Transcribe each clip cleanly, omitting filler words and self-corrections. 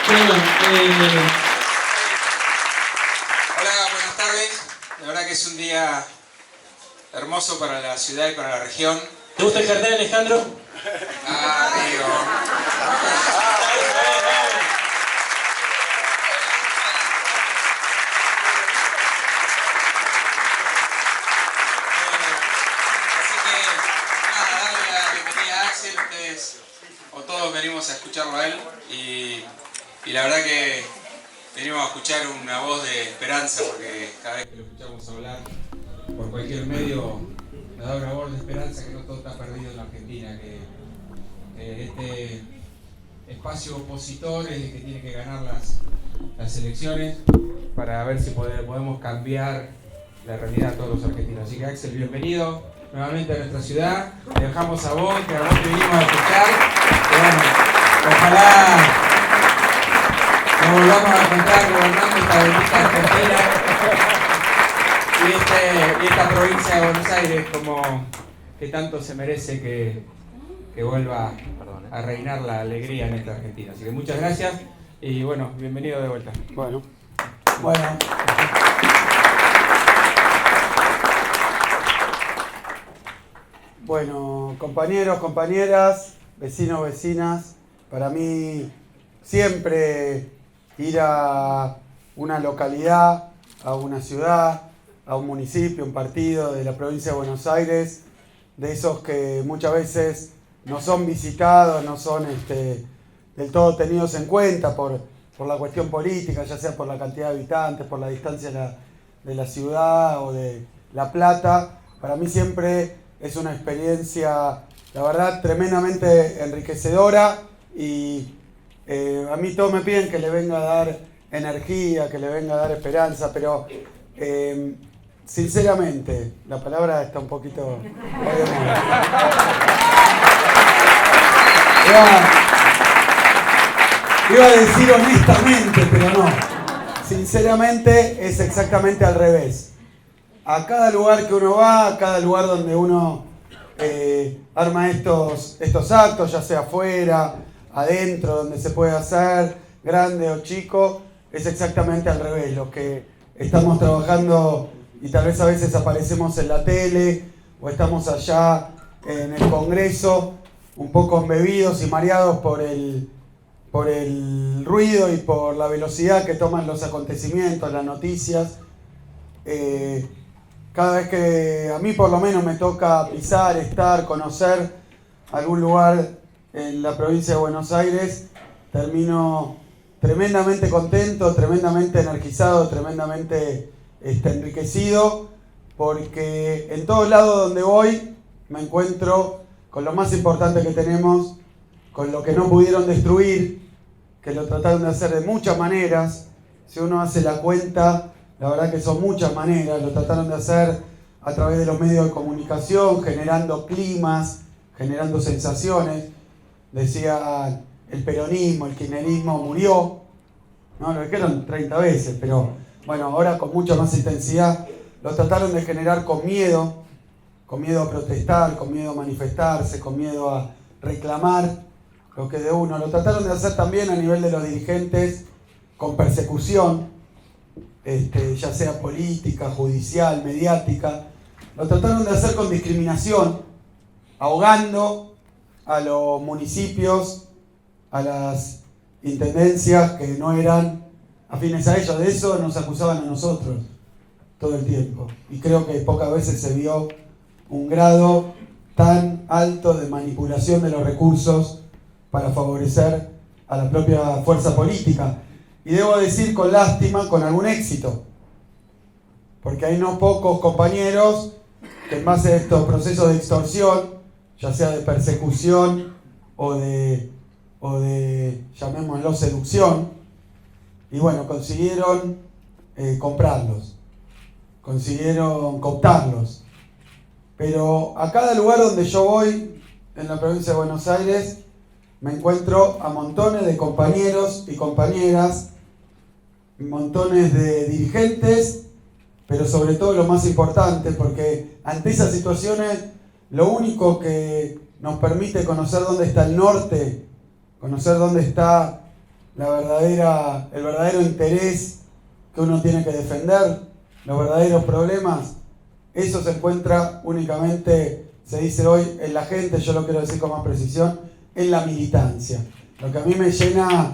Bueno, Hola, buenas tardes. La verdad que es un día hermoso para la ciudad y para la región. ¿te gusta el cartel, Alejandro? Amigo. Así que, nada, darle la bienvenida a Axel. Ustedes, o todos venimos a escucharlo a él. Y la verdad que venimos a escuchar una voz de esperanza, porque cada vez que lo escuchamos hablar por cualquier medio nos da una voz de esperanza, que no todo está perdido en la Argentina, que este espacio opositor es el que tiene que ganar las elecciones para ver si podemos cambiar la realidad de todos los argentinos. Así que Axel, bienvenido nuevamente a nuestra ciudad. Te dejamos a vos te vinimos a escuchar. Y bueno, ojalá nos volvamos a encontrar gobernando esta bendita Argentina y esta provincia de Buenos Aires, como que tanto se merece que vuelva a reinar la alegría en esta Argentina. Así que muchas gracias y bueno, bienvenido de vuelta. Bueno, compañeros, compañeras, vecinos, vecinas, para mí siempre ir a una localidad, a una ciudad, a un municipio, un partido de la provincia de Buenos Aires, de esos que muchas veces no son visitados, no son del todo tenidos en cuenta por la cuestión política, ya sea por la cantidad de habitantes, por la distancia de la ciudad o de La Plata. Para mí siempre es una experiencia, la verdad, tremendamente enriquecedora y a mí todos me piden que le venga a dar energía, que le venga a dar esperanza, pero sinceramente, la palabra está un poquito... Iba a decir honestamente, pero no. Sinceramente es exactamente al revés. A cada lugar que uno va, a cada lugar donde uno arma estos actos, ya sea afuera, adentro, donde se puede hacer, grande o chico, es exactamente al revés. Los que estamos trabajando y tal vez a veces aparecemos en la tele o estamos allá en el Congreso, un poco embebidos y mareados por el ruido y por la velocidad que toman los acontecimientos, las noticias. Cada vez que a mí por lo menos me toca pisar, estar, conocer algún lugar en la provincia de Buenos Aires, termino tremendamente contento, tremendamente energizado, tremendamente enriquecido, porque en todos lados donde voy me encuentro con lo más importante que tenemos, con lo que no pudieron destruir, que lo trataron de hacer de muchas maneras. Si uno hace la cuenta, la verdad que son muchas maneras. Lo trataron de hacer a través de los medios de comunicación, generando climas, generando sensaciones. Decía el peronismo, el kirchnerismo murió. No, lo dijeron 30 veces, pero bueno, ahora con mucha más intensidad. Lo trataron de generar con miedo a protestar, con miedo a manifestarse, con miedo a reclamar lo que de uno. Lo trataron de hacer también a nivel de los dirigentes con persecución, ya sea política, judicial, mediática. Lo trataron de hacer con discriminación, ahogando a los municipios, a las intendencias que no eran afines a ellos. De eso nos acusaban a nosotros todo el tiempo. Y creo que pocas veces se vio un grado tan alto de manipulación de los recursos para favorecer a la propia fuerza política. Y debo decir con lástima, con algún éxito, porque hay no pocos compañeros que en base a estos procesos de extorsión, ya sea de persecución o de llamémoslo seducción, y bueno, consiguieron comprarlos, consiguieron cooptarlos. Pero a cada lugar donde yo voy, en la provincia de Buenos Aires, me encuentro a montones de compañeros y compañeras, montones de dirigentes, pero sobre todo lo más importante, porque ante esas situaciones lo único que nos permite conocer dónde está el norte, conocer dónde está el verdadero interés que uno tiene que defender, los verdaderos problemas, eso se encuentra únicamente, se dice hoy, en la gente, yo lo quiero decir con más precisión, en la militancia. Lo que a mí me llena...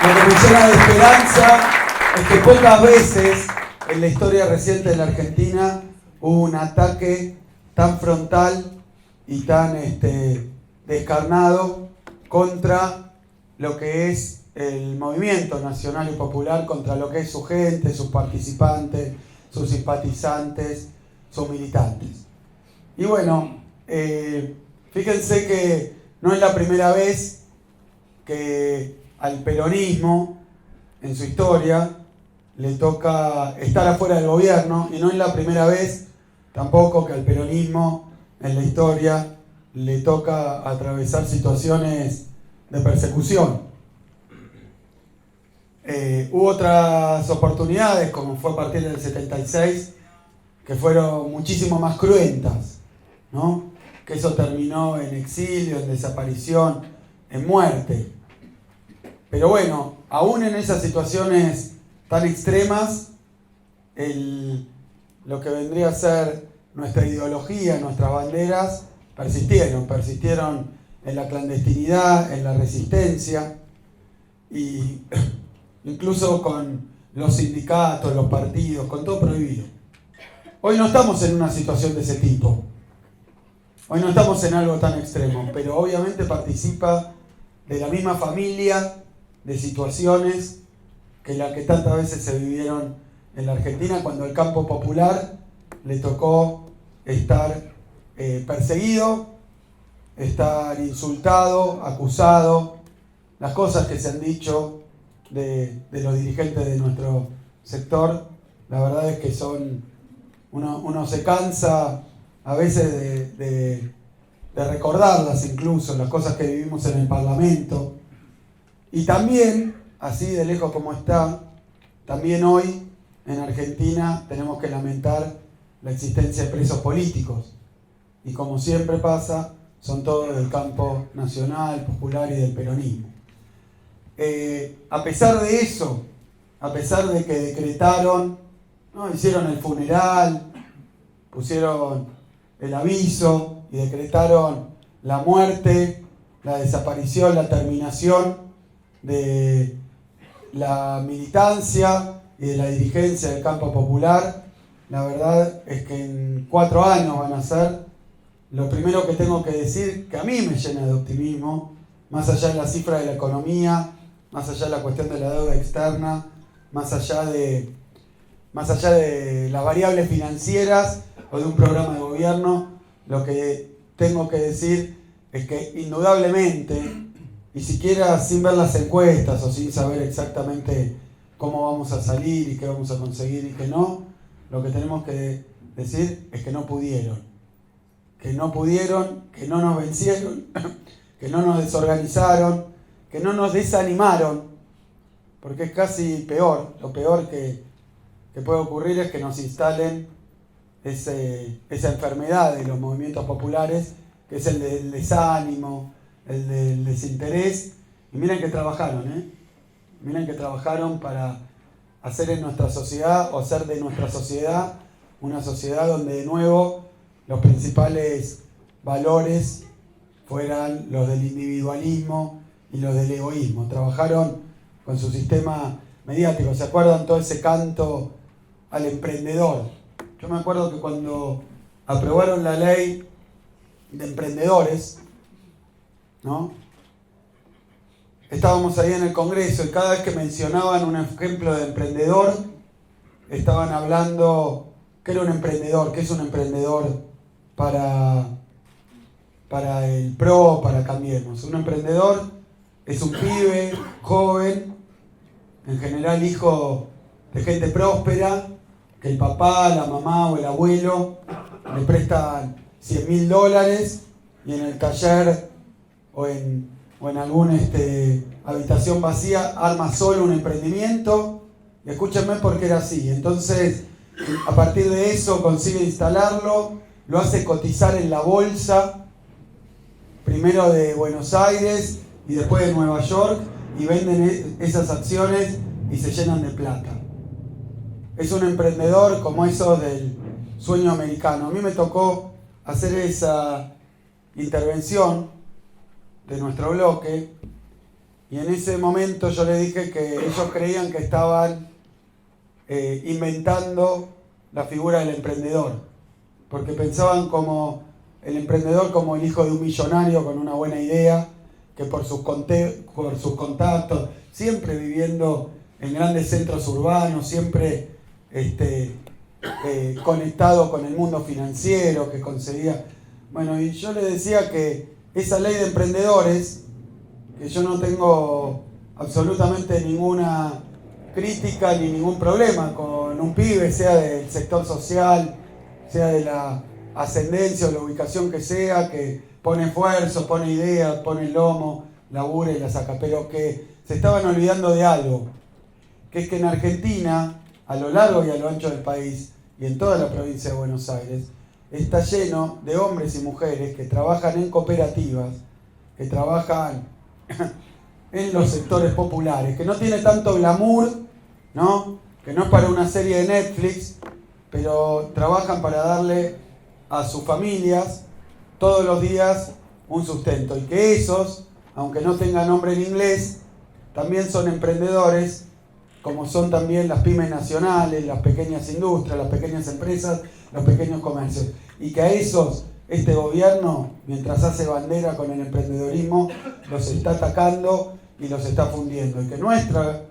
Lo que me llena de esperanza es que pocas veces en la historia reciente de la Argentina hubo un ataque tan frontal y tan descarnado contra lo que es el movimiento nacional y popular, contra lo que es su gente, sus participantes, sus simpatizantes, sus militantes. Y bueno, fíjense que no es la primera vez que al peronismo en su historia le toca estar afuera del gobierno, y no es la primera vez tampoco que al peronismo en la historia le toca atravesar situaciones de persecución. Hubo otras oportunidades, como fue a partir del 76, que fueron muchísimo más cruentas, ¿no? Que eso terminó en exilio, en desaparición, en muerte. Pero bueno, aún en esas situaciones tan extremas, lo que vendría a ser nuestra ideología, nuestras banderas, persistieron en la clandestinidad, en la resistencia, y incluso con los sindicatos, los partidos, con todo prohibido. Hoy no estamos en una situación de ese tipo. Hoy no estamos en algo tan extremo, pero obviamente participa de la misma familia de situaciones que las que tantas veces se vivieron en la Argentina, cuando al campo popular le tocó estar perseguido, estar insultado, acusado, las cosas que se han dicho de los dirigentes de nuestro sector, la verdad es que uno se cansa a veces de recordarlas, incluso las cosas que vivimos en el Parlamento. Y también, así de lejos como está, también hoy en Argentina tenemos que lamentar la existencia de presos políticos. Y como siempre pasa, son todos del campo nacional, popular y del peronismo. A pesar de eso, a pesar de que decretaron, ¿no? Hicieron el funeral, pusieron el aviso y decretaron la muerte, la desaparición, la terminación de la militancia y de la dirigencia del campo popular, la verdad es que en 4 años van a ser. Lo primero que tengo que decir, que a mí me llena de optimismo, más allá de la cifra de la economía, más allá de la cuestión de la deuda externa, más allá de las variables financieras o de un programa de gobierno, lo que tengo que decir es que indudablemente, y siquiera sin ver las encuestas o sin saber exactamente cómo vamos a salir y qué vamos a conseguir y qué no, lo que tenemos que decir es que no pudieron, que no nos vencieron, que no nos desorganizaron, que no nos desanimaron, porque es casi peor. Lo peor que puede ocurrir es que nos instalen esa enfermedad de los movimientos populares, que es el del desánimo, el del desinterés. Y miren que trabajaron, miren que trabajaron para hacer en nuestra sociedad, o hacer de nuestra sociedad una sociedad donde de nuevo los principales valores fueran los del individualismo y los del egoísmo. Trabajaron con su sistema mediático. ¿Se acuerdan todo ese canto al emprendedor? Yo me acuerdo que cuando aprobaron la ley de emprendedores, ¿no? Estábamos ahí en el Congreso y cada vez que mencionaban un ejemplo de emprendedor, estaban hablando qué era un emprendedor, qué es un emprendedor para el PRO, para Cambiemos. Un emprendedor es un pibe joven, en general hijo de gente próspera, que el papá, la mamá o el abuelo le prestan $100.000 y en el taller o en alguna habitación vacía arma solo un emprendimiento. Y escúchenme, porque era así. Entonces, a partir de eso consigue instalarlo, lo hace cotizar en la bolsa, primero de Buenos Aires y después de Nueva York, y venden esas acciones y se llenan de plata. Es un emprendedor como esos del sueño americano. A mí me tocó hacer esa intervención de nuestro bloque, y en ese momento yo le dije que ellos creían que estaban inventando la figura del emprendedor, porque pensaban como el emprendedor como el hijo de un millonario con una buena idea, que por sus contactos, siempre viviendo en grandes centros urbanos, siempre conectado con el mundo financiero, que conseguía... Bueno, y yo le decía que esa ley de emprendedores, que yo no tengo absolutamente ninguna crítica ni ningún problema con un pibe, sea del sector social, sea de la ascendencia o la ubicación que sea, que pone esfuerzo, pone ideas, pone el lomo, labura y la saca, pero que se estaban olvidando de algo, que es que en Argentina, a lo largo y a lo ancho del país, y en toda la provincia de Buenos Aires, está lleno de hombres y mujeres que trabajan en cooperativas, que trabajan en los sectores populares, que no tiene tanto glamour, ¿no? Que no es para una serie de Netflix, pero trabajan para darle a sus familias todos los días un sustento, y que esos, aunque no tengan nombre en inglés, también son emprendedores, como son también las pymes nacionales, las pequeñas industrias, las pequeñas empresas, los pequeños comercios, y que a esos este gobierno, mientras hace bandera con el emprendedorismo, los está atacando y los está fundiendo, y que nuestra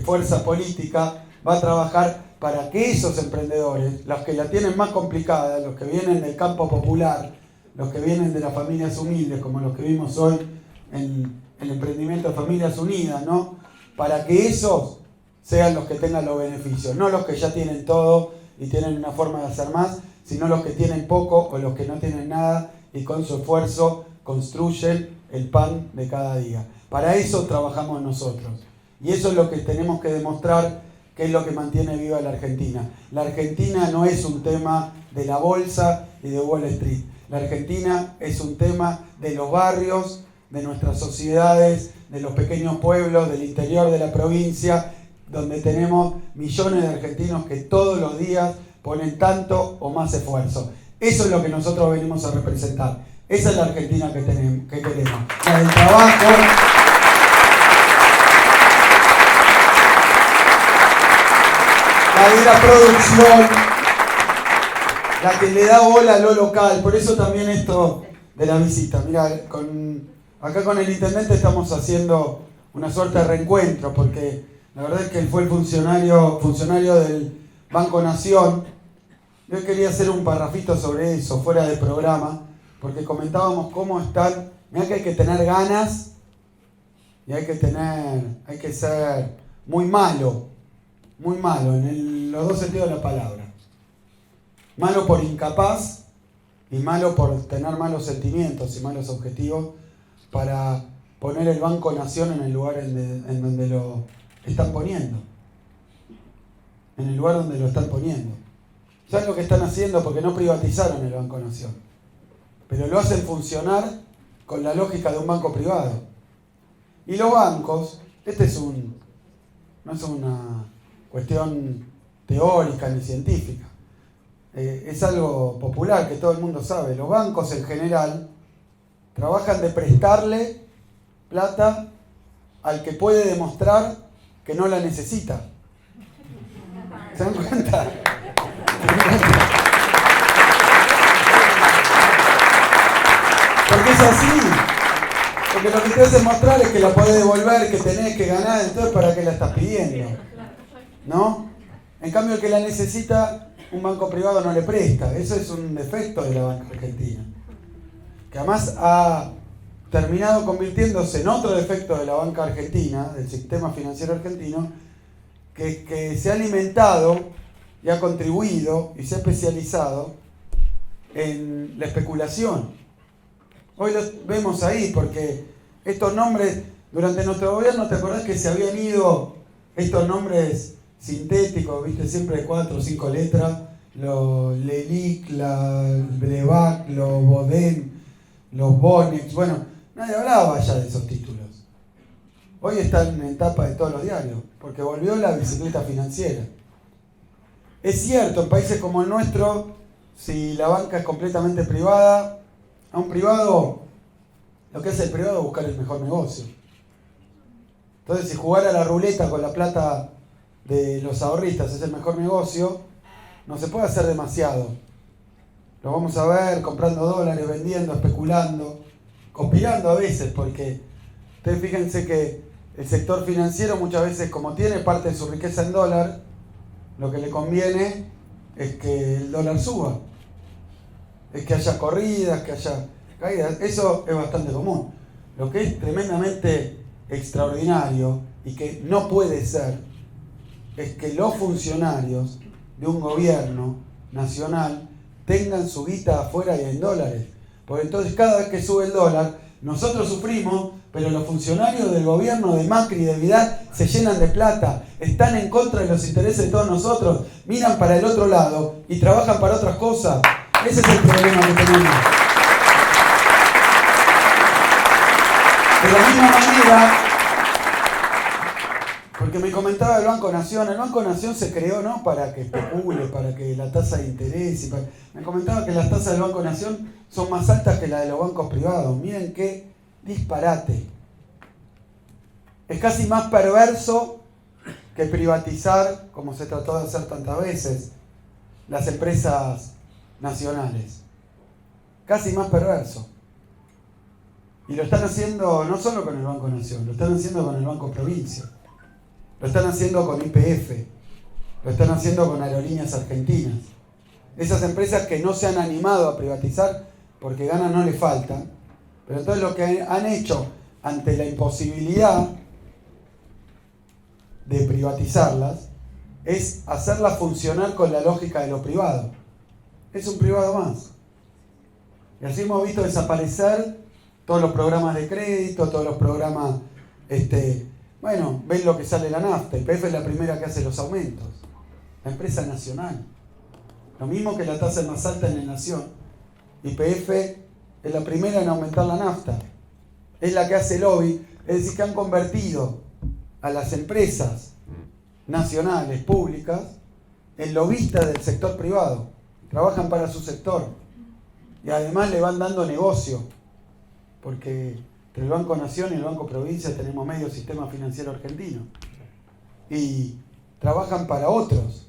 fuerza política va a trabajar para que esos emprendedores, los que la tienen más complicada, los que vienen del campo popular, los que vienen de las familias humildes, como los que vimos hoy en el emprendimiento de Familias Unidas, ¿no? Para que esos sean los que tengan los beneficios, no los que ya tienen todo y tienen una forma de hacer más, sino los que tienen poco o los que no tienen nada y con su esfuerzo construyen el pan de cada día. Para eso trabajamos nosotros. Y eso es lo que tenemos que demostrar, que es lo que mantiene viva la Argentina. La Argentina no es un tema de la bolsa y de Wall Street. La Argentina es un tema de los barrios, de nuestras sociedades, de los pequeños pueblos, del interior de la provincia, donde tenemos millones de argentinos que todos los días ponen tanto o más esfuerzo. Eso es lo que nosotros venimos a representar. Esa es la Argentina que queremos. La del trabajo, la de la producción, la que le da bola a lo local. Por eso también esto de la visita. Mirá, acá con el intendente estamos haciendo una suerte de reencuentro, porque la verdad es que él fue el funcionario del Banco Nación. Yo quería hacer un parrafito sobre eso, fuera de programa, porque comentábamos cómo están. Mirá que hay que tener ganas y hay que ser muy malo, en los dos sentidos de la palabra. Malo por incapaz y malo por tener malos sentimientos y malos objetivos para poner el Banco Nación en el lugar en donde lo están poniendo. En el lugar donde lo están poniendo. ¿Saben lo que están haciendo? Porque no privatizaron el Banco Nación. Pero lo hacen funcionar con la lógica de un banco privado. Y los bancos, no es una cuestión teórica ni científica. Es algo popular que todo el mundo sabe. Los bancos en general trabajan de prestarle plata al que puede demostrar que no la necesita. ¿Se dan cuenta? Porque es así. Porque lo que te hace mostrar es que la podés devolver, que tenés que ganar, entonces ¿para qué la estás pidiendo? ¿No? En cambio, el que la necesita, un banco privado no le presta. Eso es un defecto de la banca argentina, que además ha terminado convirtiéndose en otro defecto de la banca argentina, del sistema financiero argentino, que se ha alimentado y ha contribuido y se ha especializado en la especulación. Hoy lo vemos ahí, porque estos nombres, durante nuestro gobierno, ¿te acordás que se habían ido estos nombres sintéticos, viste, siempre de 4 o 5 letras? Los Lelic, la Blevac, los Bodem, los Bonex, bueno, nadie hablaba ya de esos títulos. Hoy están en tapa de todos los diarios, porque volvió la bicicleta financiera. Es cierto, en países como el nuestro, si la banca es completamente privada, a un privado, lo que hace el privado es buscar el mejor negocio. Entonces, si jugar a la ruleta con la plata de los ahorristas es el mejor negocio, no se puede hacer demasiado. Lo vamos a ver comprando dólares, vendiendo, especulando, conspirando a veces, porque ustedes fíjense que el sector financiero muchas veces, como tiene parte de su riqueza en dólar, lo que le conviene es que el dólar suba, es que haya corridas, que haya caídas. Eso es bastante común. Lo que es tremendamente extraordinario y que no puede ser es que los funcionarios de un gobierno nacional tengan su guita afuera y en dólares, porque entonces cada vez que sube el dólar nosotros sufrimos, pero los funcionarios del gobierno de Macri y de Vidal se llenan de plata, están en contra de los intereses de todos nosotros, miran para el otro lado y trabajan para otras cosas. Ese es el problema que tenemos. De la misma manera, porque me comentaba el Banco Nación se creó no para que especule, para que la tasa de interés, me comentaba que las tasas del Banco Nación son más altas que las de los bancos privados. Miren qué disparate. Es casi más perverso que privatizar, como se trató de hacer tantas veces, las empresas nacionales. Casi más perverso. Y lo están haciendo no solo con el Banco Nación, lo están haciendo con el Banco Provincia, lo están haciendo con YPF, lo están haciendo con Aerolíneas Argentinas. Esas empresas que no se han animado a privatizar porque ganas no les faltan, pero entonces lo que han hecho ante la imposibilidad de privatizarlas es hacerlas funcionar con la lógica de lo privado. Es un privado más. Y así hemos visto desaparecer todos los programas de crédito, todos los programas, bueno, ven lo que sale la nafta, YPF es la primera que hace los aumentos, la empresa nacional. Lo mismo que la tasa más alta en la nación, YPF es la primera en aumentar la nafta, es la que hace lobby, es decir, que han convertido a las empresas nacionales, públicas, en lobistas del sector privado, trabajan para su sector y además le van dando negocio. Porque entre el Banco Nación y el Banco Provincia tenemos medio sistema financiero argentino. Y trabajan para otros.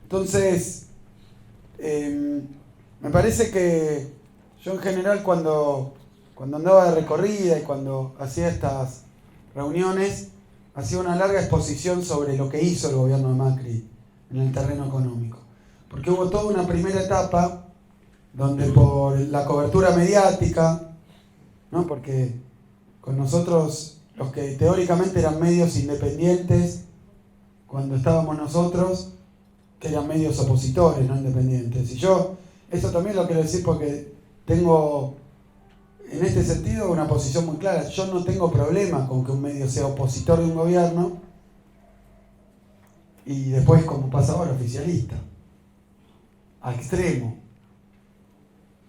Entonces, me parece que yo en general cuando andaba de recorrida y cuando hacía estas reuniones, hacía una larga exposición sobre lo que hizo el gobierno de Macri en el terreno económico. Porque hubo toda una primera etapa donde por la cobertura mediática, ¿no? Porque con nosotros, los que teóricamente eran medios independientes, cuando estábamos nosotros, que eran medios opositores, no independientes. Y yo, eso también lo quiero decir porque tengo, en este sentido, una posición muy clara. Yo no tengo problema con que un medio sea opositor de un gobierno y después, como pasa ahora, oficialista. A extremo.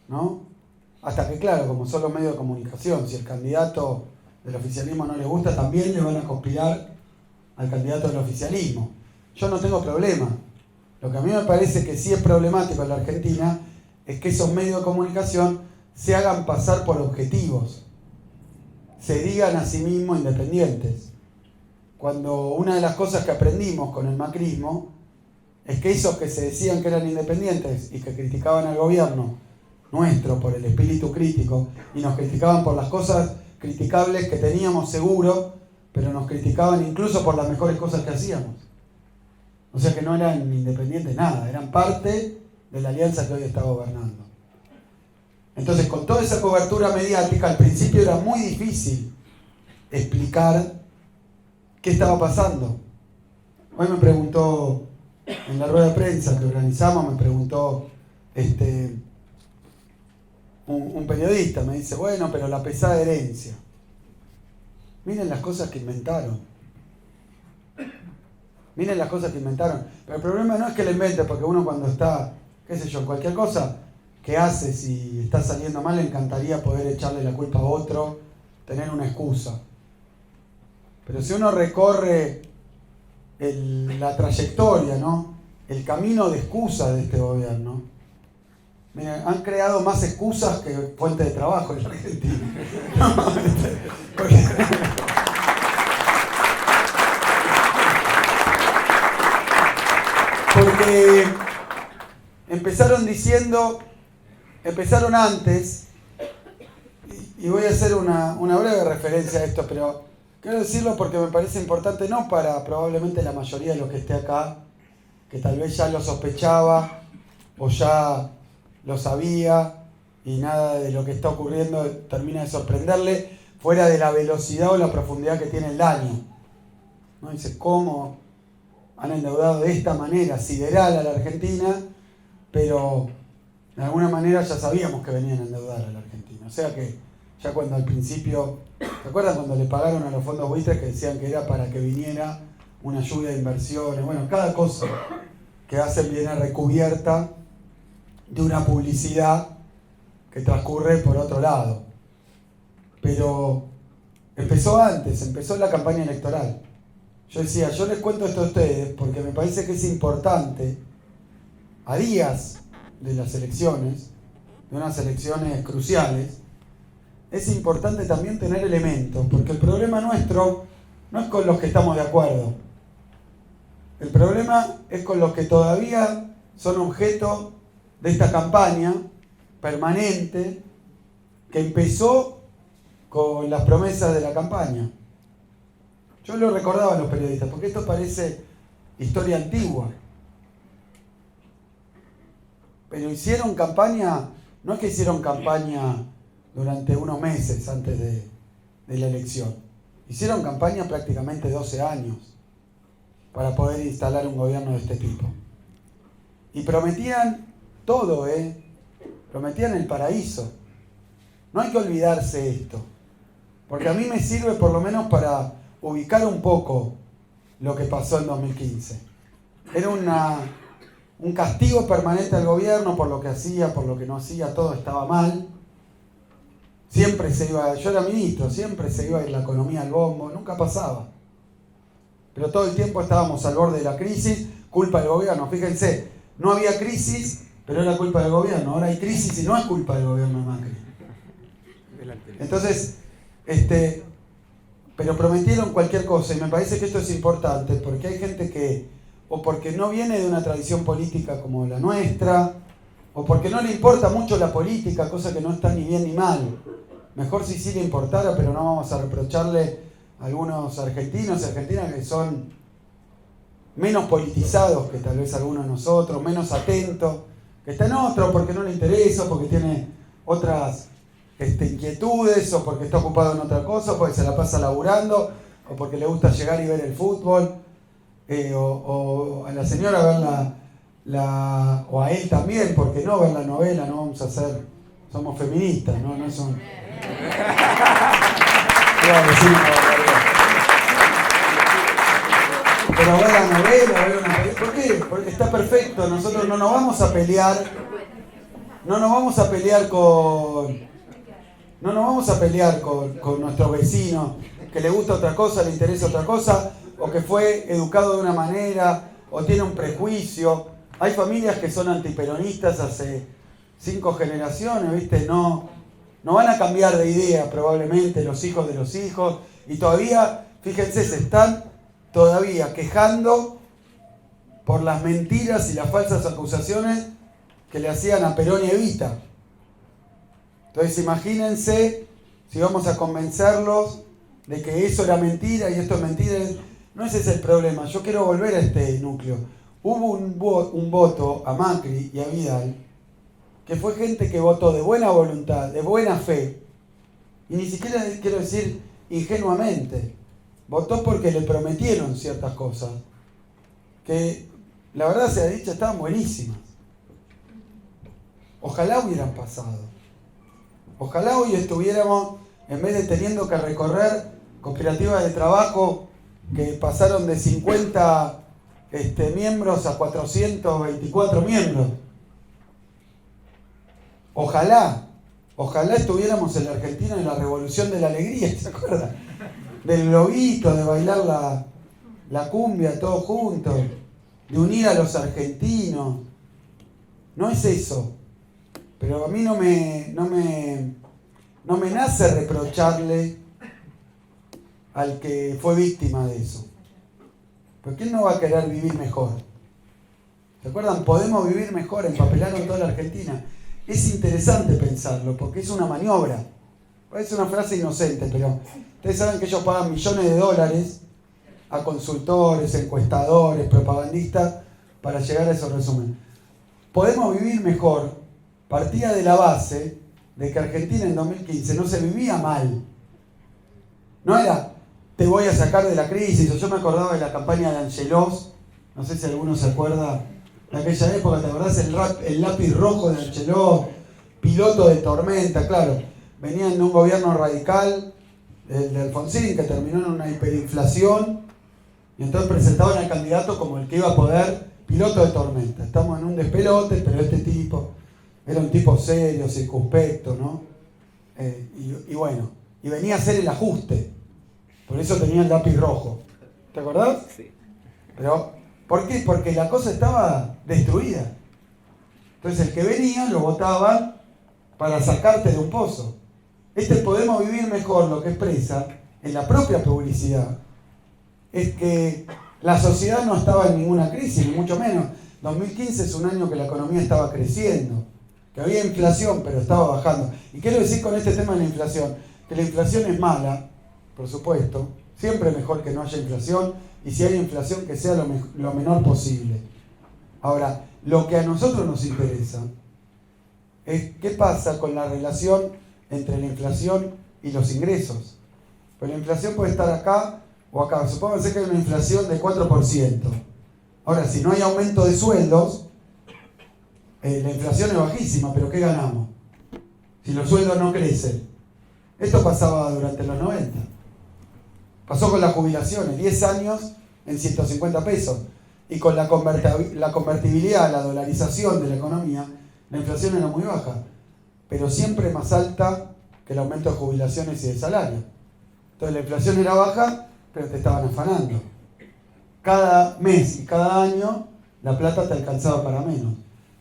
¿No? Hasta que, claro, como son los medios de comunicación, si el candidato del oficialismo no le gusta, también le van a conspirar al candidato del oficialismo. Yo no tengo problema. Lo que a mí me parece que sí es problemático en la Argentina es que esos medios de comunicación se hagan pasar por objetivos, se digan a sí mismos independientes. Cuando una de las cosas que aprendimos con el macrismo es que esos que se decían que eran independientes y que criticaban al gobierno nuestro por el espíritu crítico y nos criticaban por las cosas criticables que teníamos seguro, pero nos criticaban incluso por las mejores cosas que hacíamos. O sea que no eran independientes nada, eran parte de la alianza que hoy está gobernando. Entonces, con toda esa cobertura mediática, al principio era muy difícil explicar qué estaba pasando. Hoy me preguntó, en la rueda de prensa que organizamos, me preguntó un periodista, me dice, bueno, pero la pesada herencia. Miren las cosas que inventaron. Miren las cosas que inventaron. Pero el problema no es que la inventen, porque uno cuando está, qué sé yo, en cualquier cosa, qué hace si está saliendo mal, le encantaría poder echarle la culpa a otro, tener una excusa. Pero si uno recorre la trayectoria, ¿no?, el camino de excusas de este gobierno, miren, han creado más excusas que fuente de trabajo en la Argentina. Porque empezaron antes, y voy a hacer una breve referencia a esto, pero quiero decirlo porque me parece importante, no para probablemente la mayoría de los que esté acá, que tal vez ya lo sospechaba o ya lo sabía y nada de lo que está ocurriendo termina de sorprenderle, fuera de la velocidad o la profundidad que tiene el daño, ¿no? Dice, ¿cómo han endeudado de esta manera sideral a la Argentina? Pero de alguna manera ya sabíamos que venían a endeudar a la Argentina. O sea que ya cuando al principio, ¿se acuerdan cuando le pagaron a los fondos buitres que decían que era para que viniera una lluvia de inversiones? Bueno, cada cosa que hacen viene recubierta de una publicidad que transcurre por otro lado. Pero empezó antes, empezó en la campaña electoral. Yo decía, yo les cuento esto a ustedes porque me parece que es importante, a días de las elecciones, de unas elecciones cruciales, es importante también tener elementos, porque el problema nuestro no es con los que estamos de acuerdo. El problema es con los que todavía son objeto de esta campaña permanente que empezó con las promesas de la campaña. Yo lo recordaba a los periodistas, porque esto parece historia antigua. Pero hicieron campaña, no es que hicieron campaña durante unos meses antes de la elección. Hicieron campaña prácticamente 12 años para poder instalar un gobierno de este tipo. Y prometían todo, prometían el paraíso. No hay que olvidarse esto, porque a mí me sirve por lo menos para ubicar un poco lo que pasó en 2015. Era un castigo permanente al gobierno por lo que hacía, por lo que no hacía, todo estaba mal. Siempre se iba, yo era ministro, siempre se iba la economía al bombo, nunca pasaba. Pero todo el tiempo estábamos al borde de la crisis, culpa del gobierno. Fíjense, no había crisis, pero era culpa del gobierno. Ahora hay crisis y no es culpa del gobierno de Macri. Entonces, pero prometieron cualquier cosa, y me parece que esto es importante, porque hay gente que, o porque no viene de una tradición política como la nuestra, o porque no le importa mucho la política, cosa que no está ni bien ni mal. Mejor si sí le importara, pero no vamos a reprocharle a algunos argentinos y argentinas que son menos politizados que tal vez algunos de nosotros, menos atentos, que está en otro porque no le interesa, porque tiene otras inquietudes, o porque está ocupado en otra cosa, o porque se la pasa laburando, o porque le gusta llegar y ver el fútbol, o a la señora ver o a él también, porque no ver la novela, no vamos a hacer, somos feministas, no son... Pero ver la novela, ver una película, ¿por qué? Porque está perfecto, nosotros no nos vamos a pelear con nuestros vecinos, que le gusta otra cosa, le interesa otra cosa, o que fue educado de una manera, o tiene un prejuicio. Hay familias que son antiperonistas hace 5 generaciones, ¿viste? No van a cambiar de idea probablemente los hijos de los hijos, y todavía, fíjense, se están todavía quejando por las mentiras y las falsas acusaciones que le hacían a Perón y Evita. Entonces imagínense si vamos a convencerlos de que eso era mentira y esto es mentira. No ese es el problema. Yo quiero volver a este núcleo. Hubo un voto a Macri y a Vidal que fue gente que votó de buena voluntad, de buena fe, y ni siquiera quiero decir ingenuamente. Votó porque le prometieron ciertas cosas que, la verdad sea dicha, estaban buenísimas. Ojalá hubieran pasado. Ojalá hoy estuviéramos, en vez de teniendo que recorrer cooperativas de trabajo que pasaron de 50 miembros a 424 miembros. Ojalá estuviéramos en la Argentina en la Revolución de la Alegría, ¿se acuerdan? Del globito, de bailar la cumbia todos juntos, de unir a los argentinos. No es eso. Pero a mí no me nace reprocharle al que fue víctima de eso. Porque él no va a querer vivir mejor. ¿Se acuerdan? Podemos vivir mejor, empapelaron toda la Argentina. Es interesante pensarlo, porque es una maniobra. Es una frase inocente, pero ustedes saben que ellos pagan millones de dólares a consultores, encuestadores, propagandistas, para llegar a esos resúmenes. Podemos vivir mejor, partía de la base de que Argentina en 2015 no se vivía mal. No era, te voy a sacar de la crisis, o yo me acordaba de la campaña de Angelos, no sé si alguno se acuerda de aquella época, ¿te acordás? El lápiz rojo de Angelos, piloto de tormenta, claro. Venían de un gobierno radical, el de Alfonsín, que terminó en una hiperinflación, y entonces presentaban al candidato como el que iba a poder, piloto de tormenta. Estamos en un despelote, pero este tipo era un tipo serio, circunspecto, ¿no? Y bueno, y venía a hacer el ajuste. Por eso tenía el lápiz rojo. ¿Te acordás? Sí. Pero, ¿por qué? Porque la cosa estaba destruida. Entonces el que venía lo votaban para sacarte de un pozo. Podemos vivir mejor, lo que expresa en la propia publicidad es que la sociedad no estaba en ninguna crisis, ni mucho menos. 2015 es un año que la economía estaba creciendo, que había inflación, pero estaba bajando. Y quiero decir con este tema de la inflación, que la inflación es mala, por supuesto, siempre es mejor que no haya inflación, y si hay inflación que sea lo menor posible. Ahora, lo que a nosotros nos interesa es qué pasa con la relación entre la inflación y los ingresos. Pues la inflación puede estar acá o acá. Supónganse que hay una inflación de 4%. Ahora, si no hay aumento de sueldos, la inflación es bajísima, pero ¿qué ganamos? Si los sueldos no crecen. Esto pasaba durante los 90. Pasó con las jubilaciones, 10 años en 150 pesos. Y con la convertibilidad, la dolarización de la economía, la inflación era muy baja, pero siempre más alta que el aumento de jubilaciones y de salario. Entonces la inflación era baja, pero te estaban afanando. Cada mes y cada año la plata te alcanzaba para menos.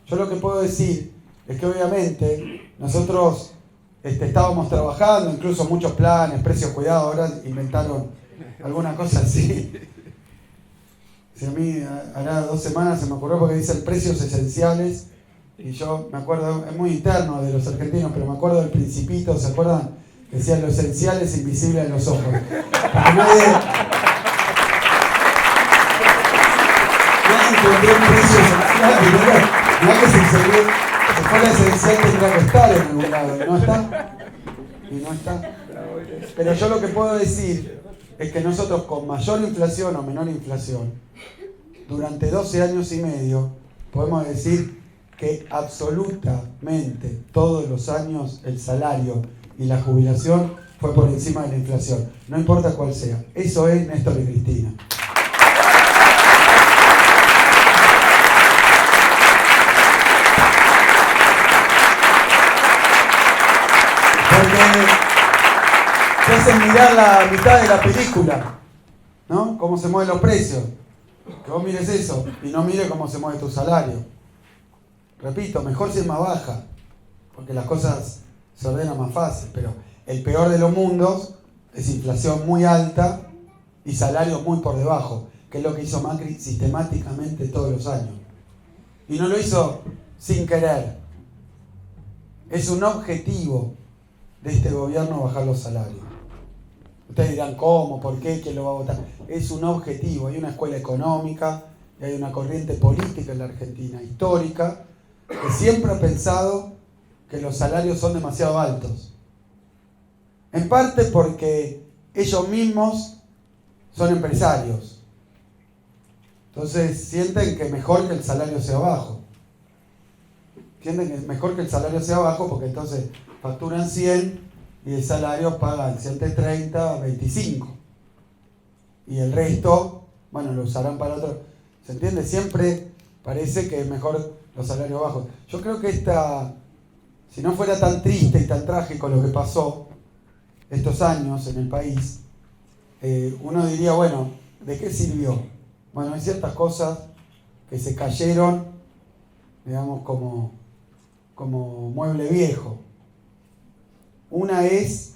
Yo lo que puedo decir es que obviamente nosotros estábamos trabajando, incluso muchos planes, precios cuidados, ahora inventaron alguna cosa así. Si a mí hará 2 semanas se me ocurrió porque dicen precios esenciales, y yo me acuerdo, es muy interno de los argentinos, pero me acuerdo del Principito, ¿se acuerdan? Que decían lo esencial es invisible a los ojos. Porque nadie encontró un precio esencial, y no que se fuera esencial tendría que estar en algún lado, y no está. Pero yo lo que puedo decir es que nosotros con mayor inflación o menor inflación, durante 12 años y medio, podemos decir que absolutamente todos los años el salario y la jubilación fue por encima de la inflación, no importa cuál sea. Eso es Néstor y Cristina. Porque te hacen mirar la mitad de la película, ¿no? Cómo se mueven los precios. Que vos mires eso y no mires cómo se mueve tu salario. Repito, mejor si es más baja, porque las cosas se ordenan más fácil, pero el peor de los mundos es inflación muy alta y salarios muy por debajo, que es lo que hizo Macri sistemáticamente todos los años. Y no lo hizo sin querer. Es un objetivo de este gobierno bajar los salarios. Ustedes dirán, ¿cómo? ¿Por qué? ¿Quién lo va a votar? Es un objetivo. Hay una escuela económica y hay una corriente política en la Argentina, histórica, que siempre ha pensado que los salarios son demasiado altos. En parte porque ellos mismos son empresarios. Entonces sienten que es mejor que el salario sea bajo. Sienten que es mejor que el salario sea bajo porque entonces facturan 100 y el salario pagan 130, 25. Y el resto, bueno, lo usarán para otro. ¿Se entiende? Siempre parece que es mejor los salarios bajos. Yo creo que esta si no fuera tan triste y tan trágico lo que pasó estos años en el país, uno diría, bueno, ¿de qué sirvió? Bueno, hay ciertas cosas que se cayeron, digamos, como mueble viejo. Una es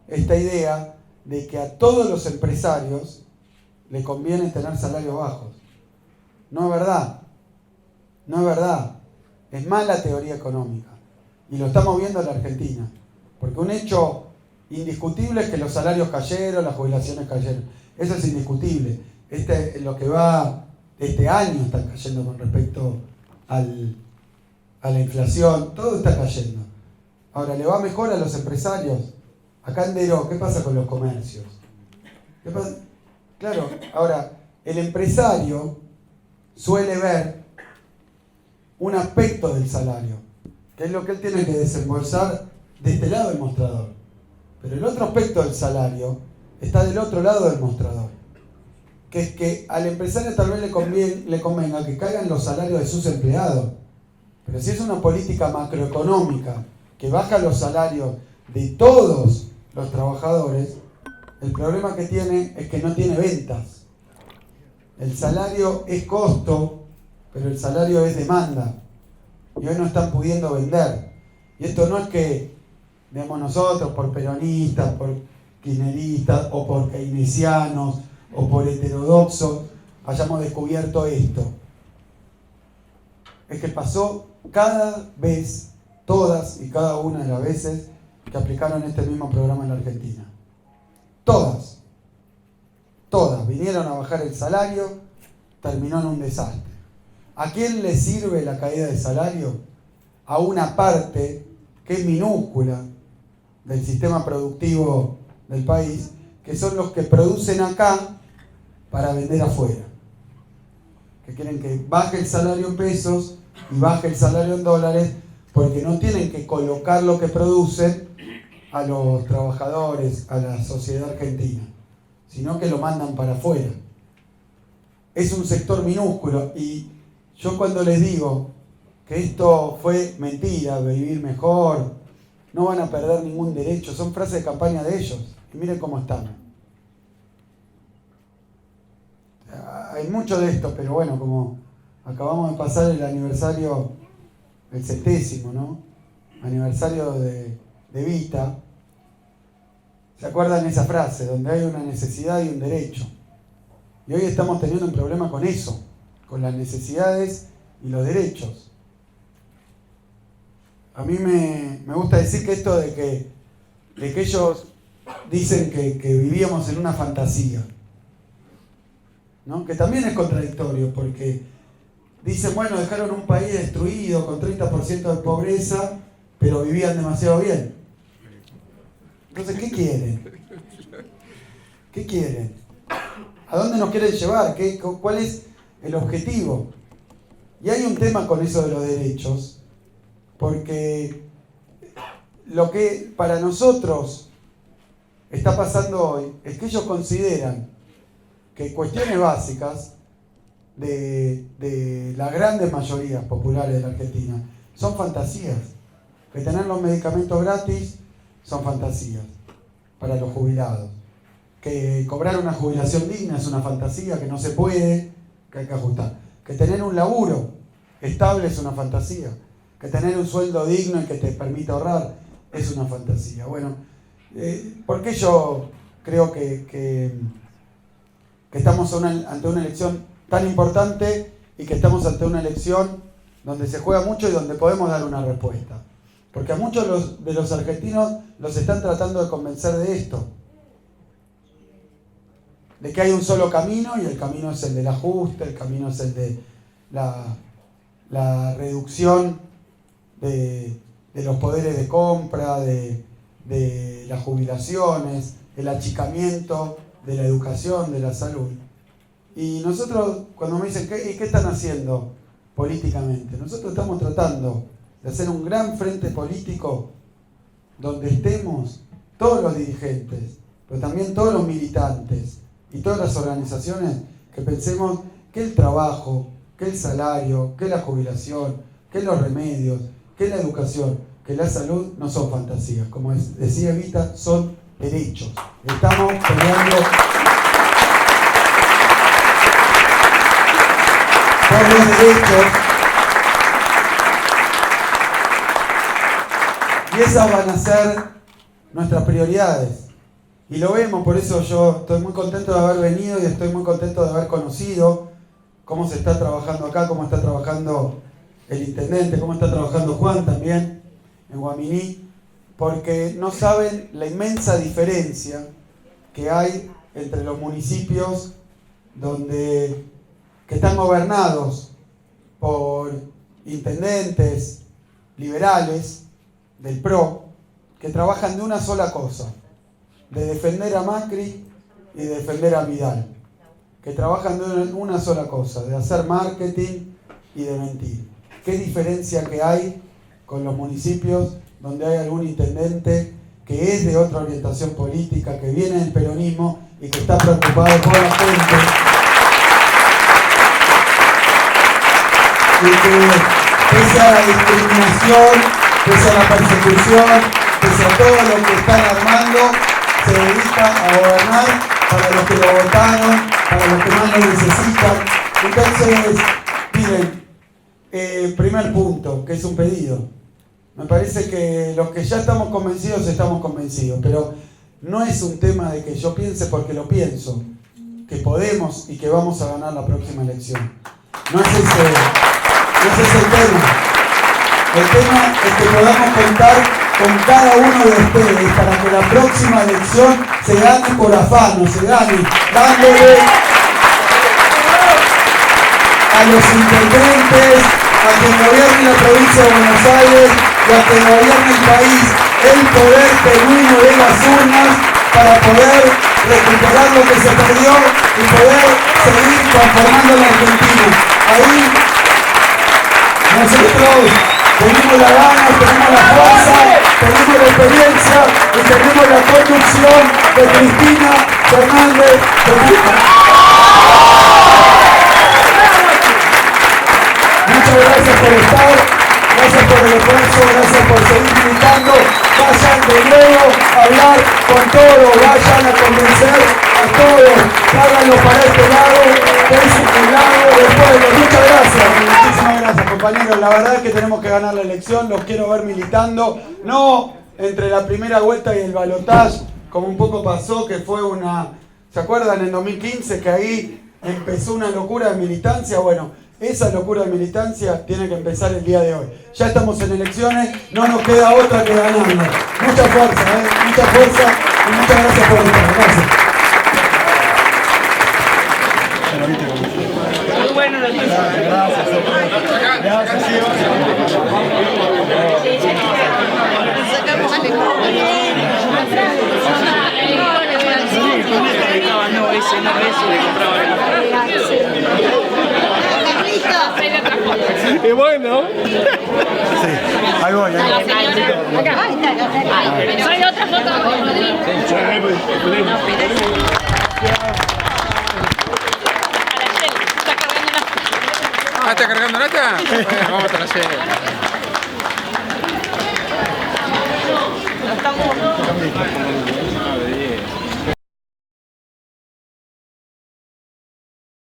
esta idea de que a todos los empresarios le conviene tener salarios bajos. No es verdad. No es verdad. Es mala teoría económica. Y lo estamos viendo en la Argentina. Porque un hecho indiscutible es que los salarios cayeron, las jubilaciones cayeron. Eso es indiscutible. Lo que va este año está cayendo con respecto a la inflación. Todo está cayendo. Ahora, ¿le va mejor a los empresarios? Acá en Deró, ¿qué pasa con los comercios? ¿Qué pasa? Claro, ahora, el empresario suele ver un aspecto del salario, que es lo que él tiene que desembolsar de este lado del mostrador. Pero el otro aspecto del salario está del otro lado del mostrador, que es que al empresario tal vez le convenga que caigan los salarios de sus empleados. Pero si es una política macroeconómica que baja los salarios de todos los trabajadores, el problema que tiene es que no tiene ventas. El salario es costo, pero el salario es demanda. Y hoy no están pudiendo vender. Y esto no es que, digamos, nosotros, por peronistas, por kirchneristas, o por keynesianos, o por heterodoxos, hayamos descubierto esto. Es que pasó cada vez, todas y cada una de las veces que aplicaron este mismo programa en la Argentina. Todas vinieron a bajar el salario, terminó en un desastre. ¿A quién le sirve la caída de salario? A una parte que es minúscula del sistema productivo del país, que son los que producen acá para vender afuera. Que quieren que baje el salario en pesos y baje el salario en dólares, porque no tienen que colocar lo que producen a los trabajadores, a la sociedad argentina, sino que lo mandan para afuera. Es un sector minúsculo, y yo cuando les digo que esto fue mentira, vivir mejor, no van a perder ningún derecho, son frases de campaña de ellos, y miren cómo están. Hay mucho de esto, pero bueno, como acabamos de pasar el aniversario, el 70º, ¿no? Aniversario de Evita. ¿Se acuerdan esa frase? Donde hay una necesidad y un derecho. Y hoy estamos teniendo un problema con eso, con las necesidades y los derechos. A mí me gusta decir que esto de que ellos dicen que vivíamos en una fantasía, ¿no? Que también es contradictorio, porque dicen, bueno, dejaron un país destruido con 30% de pobreza, pero vivían demasiado bien. Entonces, ¿qué quieren? ¿Qué quieren? ¿A dónde nos quieren llevar? ¿Cuál es el objetivo? Y hay un tema con eso de los derechos, porque lo que para nosotros está pasando hoy es que ellos consideran que cuestiones básicas de las grandes mayorías populares de la Argentina son fantasías. Que tener los medicamentos gratis son fantasías para los jubilados. Que cobrar una jubilación digna es una fantasía, que no se puede, que hay que ajustar. Que tener un laburo estable es una fantasía. Que tener un sueldo digno y que te permita ahorrar es una fantasía. Bueno, ¿por qué yo creo que estamos ante una elección tan importante y que estamos ante una elección donde se juega mucho y donde podemos dar una respuesta? Porque a muchos de los argentinos los están tratando de convencer de esto. De que hay un solo camino, y el camino es el del ajuste, el camino es el de la reducción de los poderes de compra, de las jubilaciones, el achicamiento de la educación, de la salud. Y nosotros, cuando me dicen, ¿qué están haciendo políticamente? Nosotros estamos tratando de hacer un gran frente político donde estemos todos los dirigentes, pero también todos los militantes y todas las organizaciones que pensemos que el trabajo, que el salario, que la jubilación, que los remedios, que la educación, que la salud no son fantasías, como decía Evita, son derechos. Estamos peleando por los derechos y esas van a ser nuestras prioridades. Y lo vemos, por eso yo estoy muy contento de haber venido y estoy muy contento de haber conocido cómo se está trabajando acá, cómo está trabajando el intendente, cómo está trabajando Juan también en Guaminí, porque no saben la inmensa diferencia que hay entre los municipios que están gobernados por intendentes liberales del PRO, que trabajan de una sola cosa, de defender a Macri y de defender a Vidal, que trabajan de una sola cosa, de hacer marketing y de mentir. ¿Qué diferencia que hay con los municipios donde hay algún intendente que es de otra orientación política, que viene del peronismo y que está preocupado por la gente? Y que pese a la discriminación, pese a la persecución, pese a todo lo que están armando, se dedica a gobernar para los que lo votaron, para los que más lo necesitan. Entonces, miren, primer punto, que es un pedido. Me parece que los que ya estamos convencidos, pero no es un tema de que yo piense porque lo pienso, que podemos y que vamos a ganar la próxima elección. No es ese el tema. El tema es que podamos contar con cada uno de ustedes para que la próxima elección se gane por afano, se gane dándole a los intendentes, a quien gobierne la provincia de Buenos Aires y a quien gobierne el país el poder genuino de las urnas para poder recuperar lo que se perdió y poder seguir transformando la Argentina. Ahí nosotros tenemos la gana, tenemos la fuerza, tenemos la experiencia y tenemos la conducción de Cristina Fernández de Kirchner. Muchas gracias por estar, gracias por el esfuerzo, gracias por seguir militando. Vayan de nuevo a hablar con todos, vayan a convencer a todos, háganlo para este lado, que es el lado del pueblo. Muchas gracias. Muchísimas gracias, compañeros. La verdad es que tenemos que ganar la elección, los quiero ver militando, no entre la primera vuelta y el balotaje, como un poco pasó, que fue ¿se acuerdan en 2015 que ahí empezó una locura de militancia? Bueno, esa locura de militancia tiene que empezar el día de hoy. Ya estamos en elecciones, no nos queda otra que ganarla. Mucha fuerza y muchas gracias por estar. Gracias. Muy bueno lo que Y bueno. Sí, ahí voy. Acá. Soy otra foto. ¿Está cargando Nata? Bueno, vamos a la serie. No estamos.